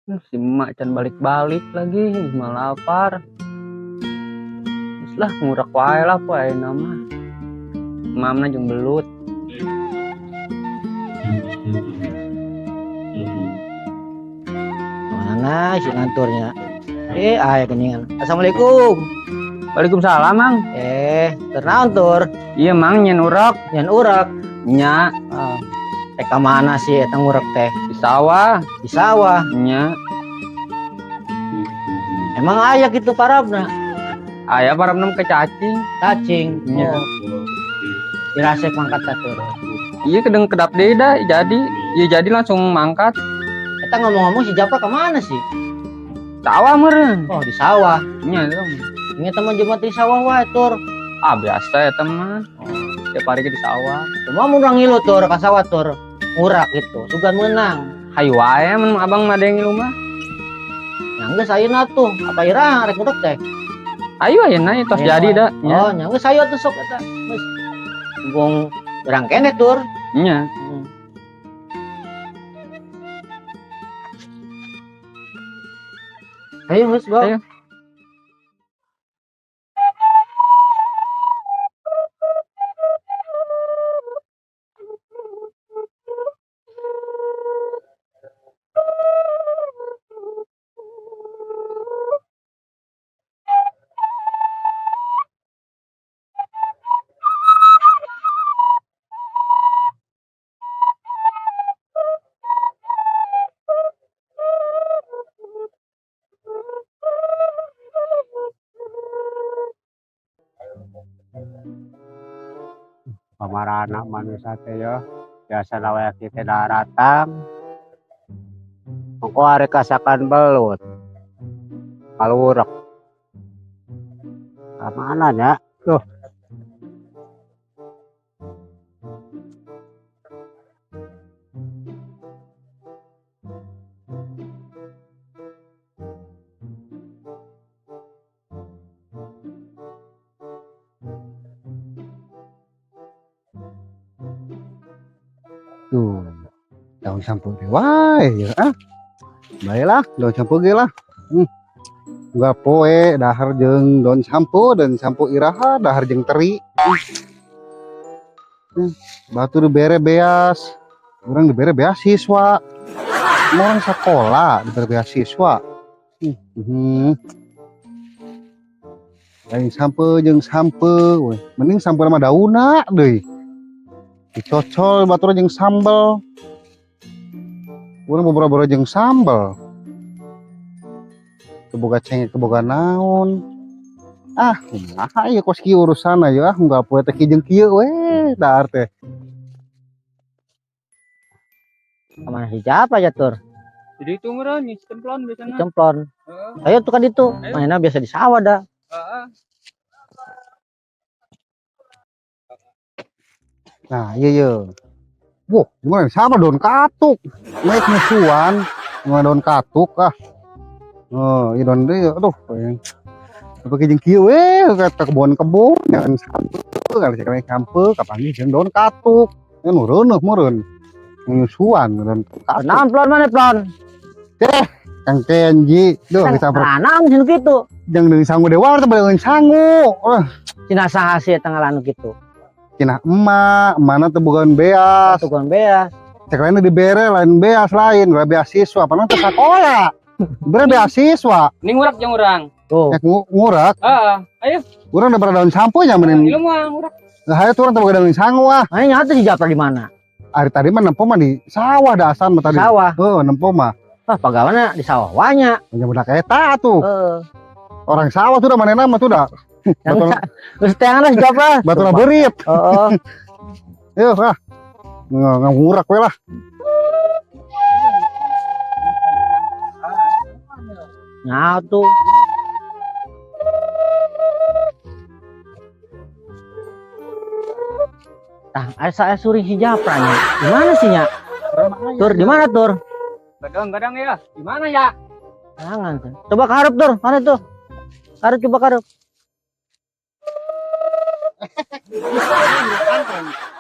Si emak can balik-balik lagi, malah lapar. Terus lah ngurak wae lah poe nama. Mamna jeung belut. Mana si nanturnya? Aya keningan. Assalamualaikum. Waalaikumsalam, Mang. Ternaon tur? Iya, Mang, nyen urak. Nyan urak. Nya Teh ka mana sih eta ngurek teh? di sawah. Di sawah. Nya Emang aya gitu parabna? aya paramna ke cacing. Cacing. Nya. Dirasek mangkat tur. Iya kedeng kedap deui da jadi. Iya jadi langsung mangkat. Eta ngomong-ngomong si Japra ke mana sih? Sawah meureun. Oh, di sawah. Nya dong. Ini teman jemaat di sawah wae tur. Biasa ya teman. Tiap hari ke di sawah. Cuma mun urang ngilu tur ka sawah tur. Ngurak gitu. Sugan meunang. Hayu wae mun abang mah ada yang ngilu mah. Yang geus ayeuna tuh. Apa irah rek ngurek teh? Ayo ayeuna tos jadi da. Oh, nya geus ayo tuh sok eta. Geus. Bung urang kene tur. Nya. Ayo geus go. Ayo. Pamarana manusia teh ya biasa lawe kita daratang engko are kasakan belut kalurek kamana nya tuh tuh daun sampo teh wae ya baiklah daun sampo ge lah enggak poe dahar jeung daun sampo dan sampo iraha dahar jeung teri batur bere beas urang dibere beasiswa orang sekolah dibere beasiswa lain sampo jeung sampo we mending sampo nama dauna deui dicocol batur jeung sambel urang boboro-boro jeung sambel keboga cengek keboga naon kumaha ieu kos kieu urusan aya unggal poe teh kieu jeung kieu we dahar teh Kamana si Japra ya tur? Jadi itu meureun nih cemplon biasana. Cemplon. Ayo tuh kan itu. Mainnya biasa di sawah dah. nah iya wah gimana sama daun katuk naik musuhan sama daun katuk iya daun deui aduh pakai jeung kieu we ka kebon-kebon ngan sampe kali sekali sampe kapanggih jeung daun katuk anu reuneuh meureun musuhan daun katuk Naon plon mana plon? Kang Kenji duh kita Naon sinu kitu? jeung deui sangu dewa teh beuleun sangu Cina saha sih tanggal anu kitu? cenah emak mana teh bogaan beas Tukang beas. cek lain dibere lain beas lain gak beasiswa pernah teh sekolah bere beasiswa Ning urak jeung urang. Tuh. ngurak Ayo. urang udah daun sampo nya meureun Ilmu mah urak. hayu turun teh boga daun sangu Mana nyata si Japra di mana? ari tadi mah nempo mah di sawah da asan mah tadi Sawah. nempo mah Pagawana di sawah wanya. nya budak eta tuh orang sawah tuh da manehna mah tuh da Terus tangan si Japra. batur beurit Oh. yuk ngurak we lah Nah tuh. Saya suring si Japra nya. Di mana sih nya? Tur di mana tur? Gadang-gadang ya. Di mana ya? Jangan tuh. Coba karep tur, mana tuh? Karep coba karep.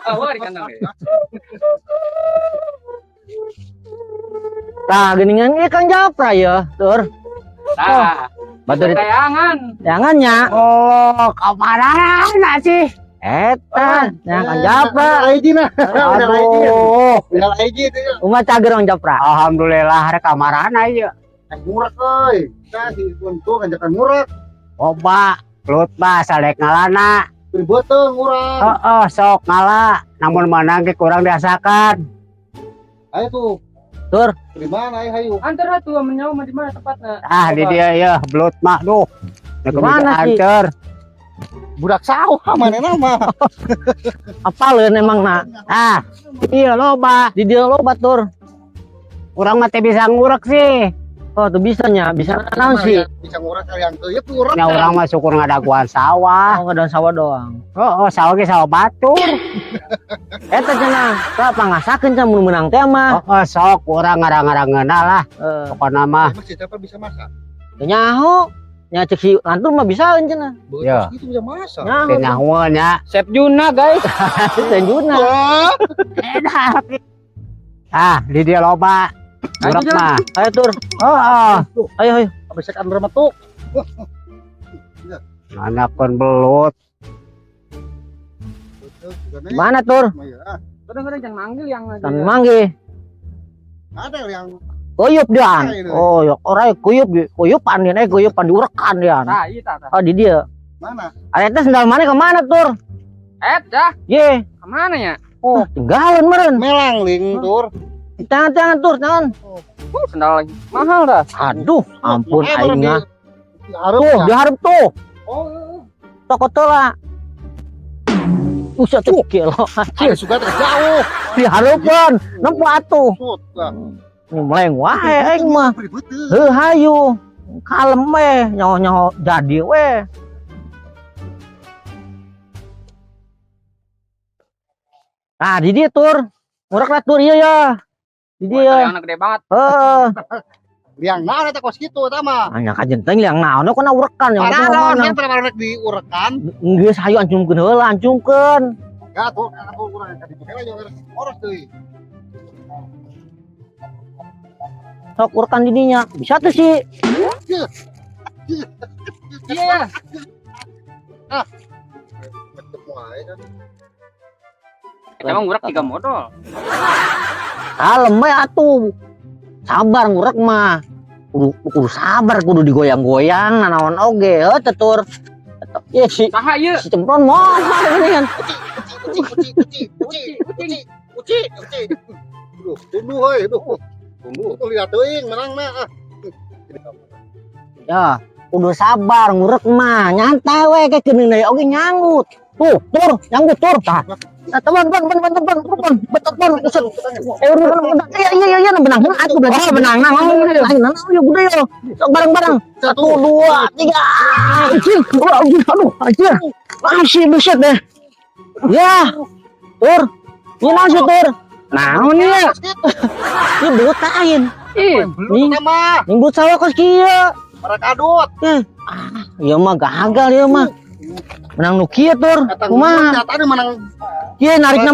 Wah di kandang ya. Nah, geningan ini Kang Japra ya, Tur. Nah, Batur itu tayangan. jangannya. Oh, kemana sih? Eta, ya Kang Japra. lagi nah. Aduh, Udah lagi itu. umat cager Kang Japra. Alhamdulillah rek kamarana ieu. Murah euy. Nah, si untung ajakan murah. Loba, lut mah sadek ngalana. Ribet teh murah. Oh, sok ngala. Namun menang ge kurang diasakan. Ayo tuh. Tur. Di mana ayo? Antara tuh menyawa di mana tempatnya? Ah, di dia ya, belut mah duh. Gimana sih? Ancer. Budak sawah mana nama? Apaleun emang na. Ah, iya loba. Di dia lo Batur. Urang mah teh bisa ngurek sih. Oh, tuh bisanya, bisa naon sih? Bisa ngurang kali yang teu ya kurang. Nya urang mah syukur ngadaguan sawah. Oh, ngadon sawah doang. Oh, sawah ge sawah batur. Eta cenah, tah pangasakeun can mun menang teh mah. Oh, sok urang ngarang-ngarangeuna lah. Pokona mah. Masih siapa bisa masak? Nyaho. Nya cek si lantur mah bisa cenah. Ya. Itu bisa masak. Nyaho. Teh nyahueun nya. Chef Juna, guys. Tenjuna. Ah, di dia loba. Urang Ayo, mah. Ayo Tur. Oh, Ayo ayo. Bisa kan tuh. anakeun belut. Mana Tur? Kadang-kadang jangan manggil yang Kan mangge. Ada yang Kuyup dian. Oh, ya ora kuyup kuyupan dia kuyupan diurekan dian. Nah, iya tata. Oh, di dia. mana? Ada teh sendal mana ke mana Tur? Dah, Ye. kemana ya? Oh, tinggalin meren. Melang ling tur. Tangan Tur, tangan. Sendal lagi. Mahal dah. Aduh, ampun aing mah. Harus. Tuh, diharap tuh. Oh, Toko tela. Usah tuh kilo. ada suka terjauh. Diharapkan. Nempo atuh. Meleng wae aing mah. Heuh hayu. Kalem we, nyaho-nyaho jadi we. Ah, di dia Tur. Murah lah Tur iya ya. Di dia. Yang gede banget. Heeh. Liang mana teh kos kitu eta mah. Anya kajenteng yang naon kena urekan yang Ada penting naon mana. yang pernah diurekan. Geus hayu ancungkeun heula, ancungkeun. Enggak tuh, aku kurang tadi pakai aja oros teuy. Sok urekan di dinya. Bisa tuh sih. Iya. Ketemu aja kan. Emang urak 3 modal. Kalem we atuh. Sabar ngurek mah. Kudu sabar, kudu digoyang-goyang naon oge. Heuh Tur. Ya si Saha ieu? si cemplon moal ini kan. Uci. Duh, tunduh heuy, duh. Tunduh tuh lihat teuing menang na. Ya, kudu sabar ngurek mah. Nyantai we ke geuning deui oge nyanggut. Tuh, Tur, nyanggut Tur. Tah. Teman, uset. Iya, benang. Aku belajar benang. Nah, yuk gede yo. Sok bareng-bareng. 1, 2, 3. Aduh, anjir. Masih buset deh. Ya. Tur. Ini masih Tur. Naon ya? Ini butain. Belum mah. Ini but sawah kos kieu. Para kadut. Ieu mah gagal ieu mah. Menang nu kieu Tur. Kumaha? Tadi menang Kieu narik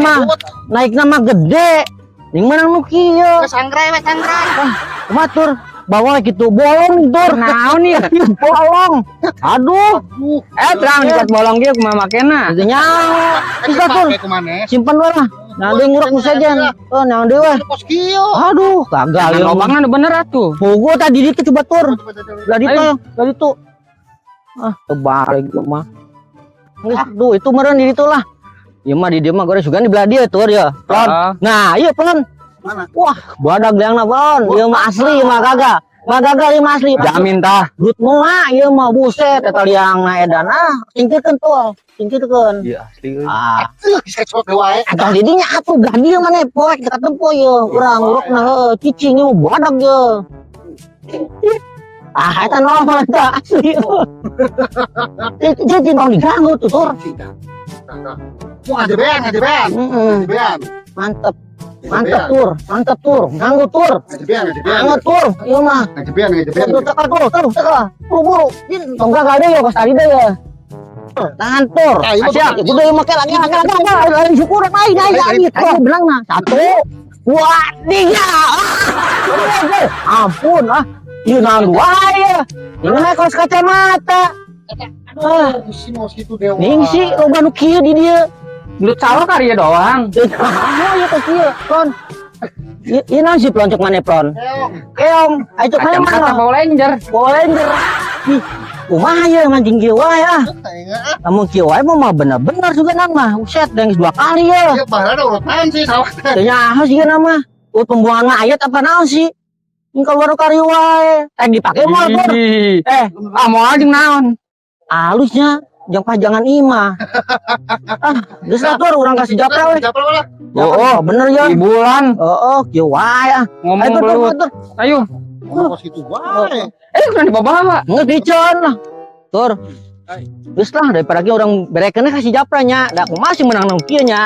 nama gede. Ning menang nu kieu. sangrai we sangrai. Kumaha Tur? Bawa gitu bolong Tur. Naon ieu? Bolong. Aduh. Terang dikat bolong dia kumaha makena. Itu nyaho. Bisa Tur. Kemana? Simpen we lah. Nah, deui ngurek nu sejen. Oh, naon deui we. Kos kieu. Aduh, gagal ieu. Lobangna bener atuh. Pugu tadi ditu coba Tur. Lah ditu. Ah, kebalik mah. Duh, itu meren di ditu lah. Ieu mah di dieu mah gore sugan di belah dieu Tur ya. Plon. Nah, ieu plon. Mana? Wah, badag leangna plon. Ieu mah asli mah kagak. Mah gagal ieu mah asli. Jamin tah. Brut moa ieu mah buset eta liangna edan singkirkeun tuh. Singkirkeun. Iya asli. Ah, Saya sok wae. atau didinya atuh dah dieu mah poek dekat tempo ieu. Urang urukna heuh cicing ieu badag ieu. Ah, eta normal eta asli. Cicing tong diganggu tuh Tur. Wah, ngajebean. Ngajebean. Mantep. Mantep Tur. Ganggu Tur. Ngajebean. Ganggu Tur. Ieu mah. Ngajebean. Tuh cekal Tur, cekal. Buru-buru. Jin tong gagal deh ya kos tadi deh ya. Tangan Tur. Siap. Kudu ieu make lagi. Lagi syukur naik. Ayo benangna. 1, 2, 3. ampun ieu naon wae ini mah kaos kacamata ningsi loba nu kieu di dieu Gelut sawah karya doang. ieu teh kieu Plon ieu naon sih Plon cek maneh Plon keong ayo cek maneh Kacamata mah Power Ranger. Power Ranger ih kumaha ieu mancing kieu wae lamun kieu wae mah bener-bener juga nang mah uset deng 2 kali ya Ya baheula ada urutan sih sawah. teu nyaho sih nama pembuangan mayat apa naon sih ini kalau baru kari wae dipake moal Plon Ih, mau aja naon. halusnya jangan pajangan imah geus lah Tur urang kasih japra we Japra lah. oh bener ya Di bulan kieu wae ngomong ayo Tur belut. Tur Ayo. Ngomong situ wae. Kenapa dibawa? ngedicon lah Tur geus lah daripada kieu urang berekeunna kasih japra nya da aku masih menang nang kieu nya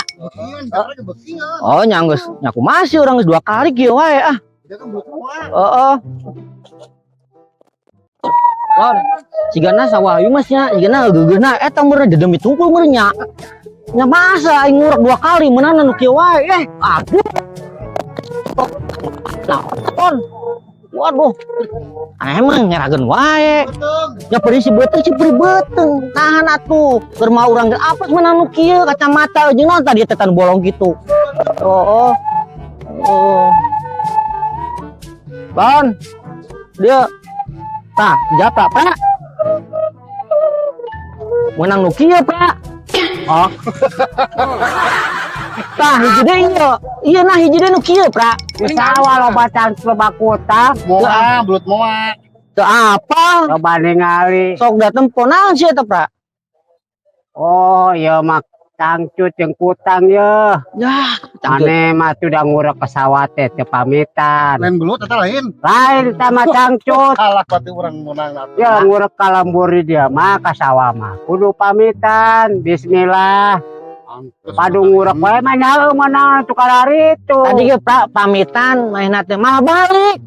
Japra ge beukingan. oh nya geus nya aku masih urang geus 2 kali kieu wae Dia kan belum kuat. heeh Lon, sigana sawahyu mas nya, sigana gegeuna eta meureun dedemi tungkul meureun nya. Nya masa aing ngurek 2 kali meunana nu kieu wae. Aduh. Lon. Waduh. Emang ngerageun wae. Nya perisi beuteung si peri beuteung. Tahan atuh. Keur mau urang ge apes meunana nu kieu kacamata jeung naon tadi teh tan bolong kitu. Oh. Lon. Dia tah japra Pak menang nu kieu Pak oh tah hiji deui ieu nah hiji deui nu kieu Pak Di sawah loba can loba kota, Moa, belut moa. teu apa loba ningali. sok dateng ponaon sih eta Pak Oh, ieu mah cangcut jeung kutang ye. ya Ane mah sudah ngurek pesawat teh teu pamitan. Lain belut eta lain. Lain sama cangcut. Kalah pati urang menang atuh. Ya ngurek kalambur di dia mah ka sawah mah kudu pamitan. Bismillah. Padu ngurek wae mah nyaeu meunang tukar hari itu. tadi ge Pak pamitan maena teh malah balik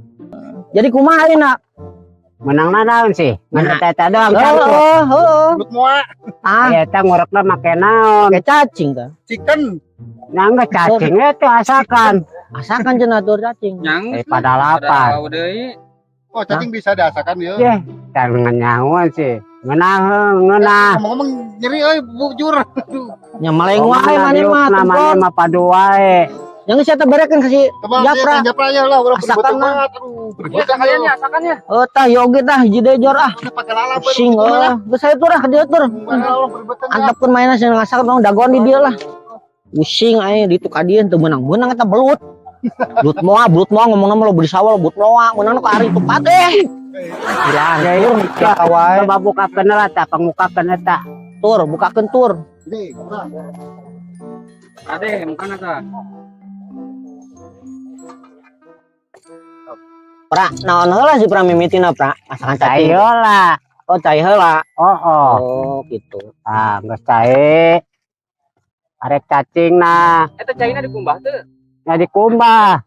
jadi kumaha ayeuna Menang naon sih? Ngan Nah. eta doang cangcut. heuh Belut moa. Ya eta ngurekna make naon? kayak cacing kan Chicken. Nangga cacing itu asakan asakan cenah tur cacing Nyang. daripada lapar. Oh, cacing bisa diasakan ya. Ye, jangan nyawan sih. Ngenah. Ngomong nyeri euy bujur. nya maleng wae maneh mah namanya tempon mah padu wae. yang saya berekeun kasih Coba japra japra ya lah urang Asakan belut mah. banget. Aduh. Asakannya. oh tah yoge tah hiji deui jor Pakai lala baru. pusing geus aya tur ke dieu tur antepkeun mainan sing ngasakeun dong dagoan di dieu lah pusing aing ditu ka dieu teu meunang-meunang eta belut belut moa ngomongna mah lo beli sawah belut moa meunang ka ari tepat Ya, tur ya, wae coba bukakeun lah tah pangukakeun eta. tur bukakeun tur Ini, kurang. Ade, bukan ada. pra naon heula si pra mimitina pra asakan cacing Cayo lah. oh cai heula Oh. oh gitu Ah, geus cae. Arek cacing nah, Eta caina dikumbah teu. nya dikumbah.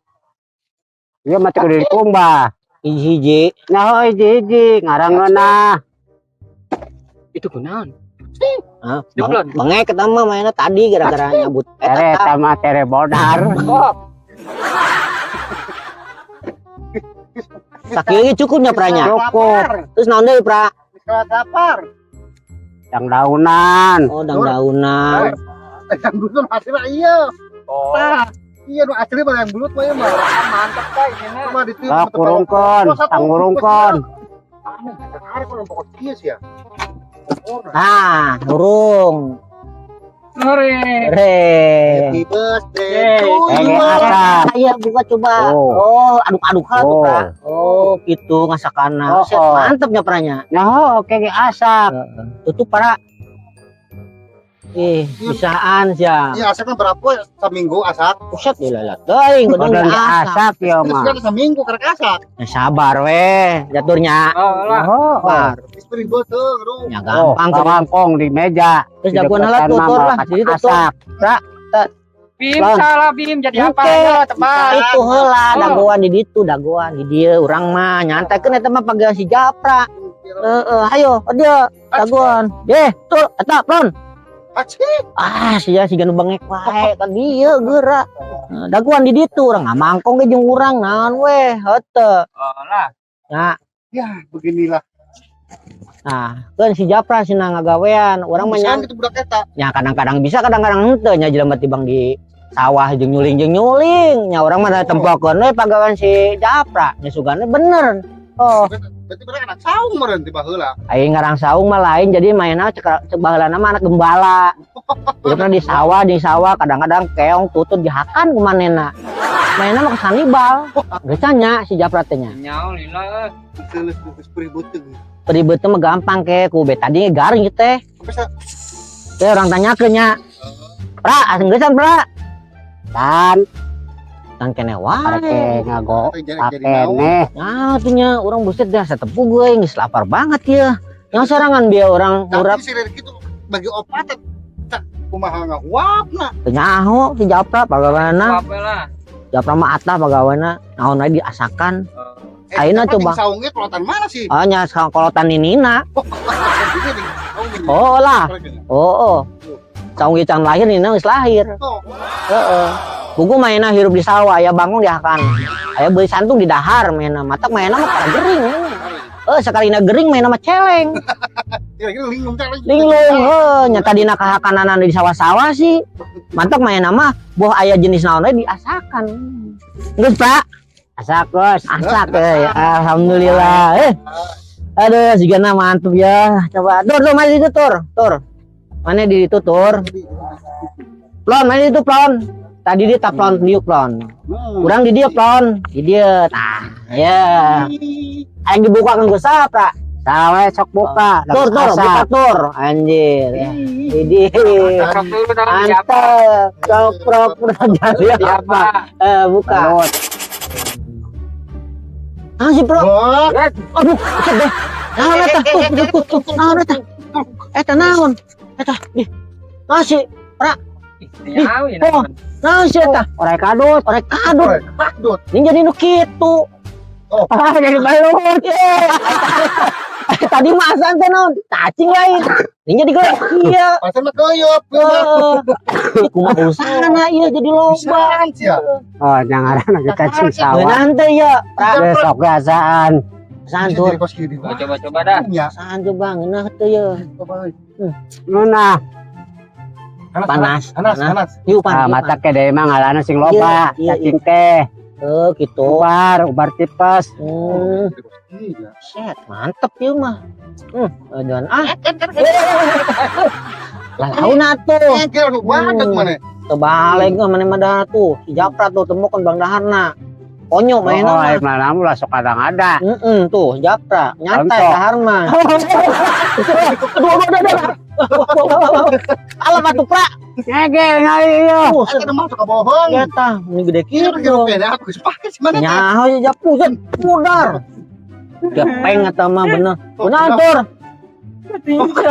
Ieu mah teu kudu dikumbah. hiji Nah, hiji-hiji ngarangeunna. Itu kunaon? Bang, bangek eta mah mainnya tadi gara-gara nyabut Tere eta mah tere bodar. sakieu ge cukupnya pranya Cukup. terus naon deui pra Sekarang lapar. Yang daunan. oh daun-daunan Yang belut hasilnya iya. Oh, Nah, iya nu asli mah yang belut mah ya mah. mantep kah ini. Sama di tim. Lah kurungkon, tangurungkon. Hari kalau pokok kieu sih ya. nah burung Ngeri. Happy birthday to you. iya buka coba Oh. oh aduk-aduk lah tuh Oh. pra oh gitu ngasakana Oh, set oh. mantep nya pranya Nah, oke ge asak. tutup para bisaan sia Iya, asaknya berapa seminggu asak? pusat dilalat teuing kudu Udah asak asak ya Terus mah. kan seminggu karek asak. ya sabar weh jaturnya Oh, lah. Oh, sabar Istri beuteung, aduh. ya oh, gampang tuh kangkong di meja. terus Di jagoan deketan heula tutur mah lah jadi tutur asak. Bim Bang. salah Bim jadi apa? Oke. Ayo tepat. itu heula Oh. dagoan di ditu dagoan di dieu urang mah nyantaikeun eta mah pagawe si japra ayo dia dagoan deh tuh eta plon Ah sia si ganu bangek wae tadi ya geura. Daguan di ditu urang ngamangkong ge jeung urang naon we heuteut. lah. Nya Ya, beginilah. nah kan si Japra cenah ngagawean urang mah nya Itu budak eta. nya kadang-kadang bisa kadang-kadang henteu nya jelema tibang di sawah jeung nyuling nya urang mah tempokeun we pagawean si Japra nya sugana bener. Oh, Berarti mereka anak saung meureun ti baheula. aing ngarang saung mah lain jadi mainna cek baheulana mah anak gembala. Hidupna di sawah kadang-kadang keong tutut dihakan ku manehna. Mainna mah kesanibal. Geus nya si Japra teh nya. Nyaw lila. Geus peribeuteung. Peribet mah gampang ke ku bet tadi garing teh. Teh orang tanyakeun nya. Pra, asing geusan pra. Tan kene wae. Arek ngago Jadi apene. Nah, tuh nya urang buset dah satepu gue geus lapar banget ya. Yang sorangan bieu urang urap Tapi si Rere kitu bagi opat tak kumaha ngahuapna. teu nyaho si Japra pagaweana. Apa lah. Japra mah atah pagaweana naon we diasakan. Ayeuna coba. Saungnya pelotan mana sih? Oh nya kolotan ninina. Oh lah. Oh. Saung ge can lahir nina geus lahir. Heeh. Buku mainna hirup di sawah aya bangun diakan. Aya beuy santung di dahar mainna. Matak mainna mah para gering. Sakalina gering mainna mah celeng. Kira-kira linglung teh. Linglung, nya tadina kahakanan di sawah-sawah sih. Mantap mainna mah boh aya jenis naon we diasakan. Geus, Pak. Asak geus. Asak alhamdulillah. Aduh, sigana mantap ya. Coba tur mana di situ tur. Mana di situ tur? Plon, mana di situ plon? Tadi dia tak plon diuk plon. Urang di dia plon, di dia. Tah, ya. Aing dibuka kan geus Pra. Sawe sok buka. Tur, buka tur. Anjir. Ini mantap. Coprok jadi apa? Buka. Ah si Bro. Aduh, buset deh. Naon eta? Naon eta? Eta naon? Eta nih. Masih Pra. Nyaw ya. Oh, naon sih eta? Orek kadut. Ini jadi nu kitu. Oh. Jadi balut. Tadi mah asan teh naon? Cacing lain. Ini jadi geus ieu. Pasal mah koyop. Kumaha usahana ieu jadi loba. Oh, jangan lagi cacing sawah. Beunang teh ya. Besok gasaan. Santur. Coba-coba dah. Saan coba ngeunah teh ya. Nuna, Panas. ah Hiu panas. mata ke deui mah ngaranna sing loba, Iya, cacing teh. Gitu. Ubar tipes. Set, mantep ieu mah. Jangan laun atuh. Terbalik mah mana mah tuh. Si Japra tuh temukan Bang Daharna. Konyo mainan Oh, mah. mana mu lah sok kadang ada. Tuh Japra nyantai Contoh. Dahar mah. Aduh. Alam atuh Pra. Ngegel ngai ieu. Eta, ini gede kitu. Nyaho si Japra set pudar. Gepeng eta mah bener. Bener tur. Ketincak.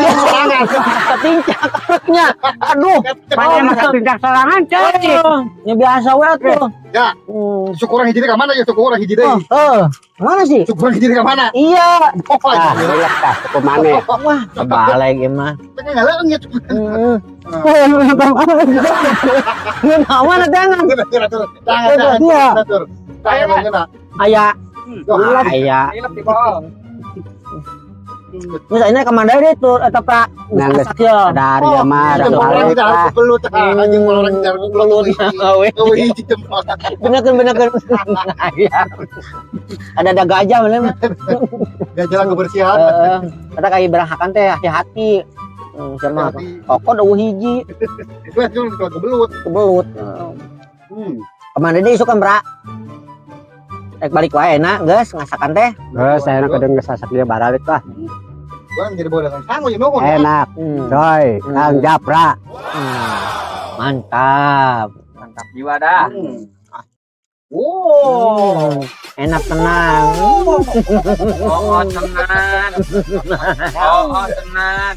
Aduh. Mana mah tindak sorangan cacing. Ini biasa we tuh. Ya. Syukuran hiji ka mana ya syukuran hiji deui. Mana sih? Syukuran hiji ka mana? Iya. Ah, lihat tah suku mane. Wah, kebalik ieu mah. Tengah ngaleung ya. Mana tangan? Tangan. Aya. Aya. Hilap di bawah. Bisa ini kemana deh tuh eta Pak? Nang geus Ya. ada harga mah ada Orang balik kita lah. harus belut. Anjing orang kita harus belut. Hiji jempol. Bener. Ada gajah bener. Gak jalan kebersihan. Ada kayak berangkakan teh hati-hati. Sama kokod eueuh hiji Itu cuma kebelut. kebelut. Kemana deh isukan Bra? Rek balik wae na, geus ngasakan teh. Geus saya kadang gesasak dia baralik lah. Gua jadi bawa dengan sangu ya mau. Enak. Coy, Kang Japra. Mantap. Mantap jiwa dah. Enak tenang. Oh, tenang. Oh, tenang.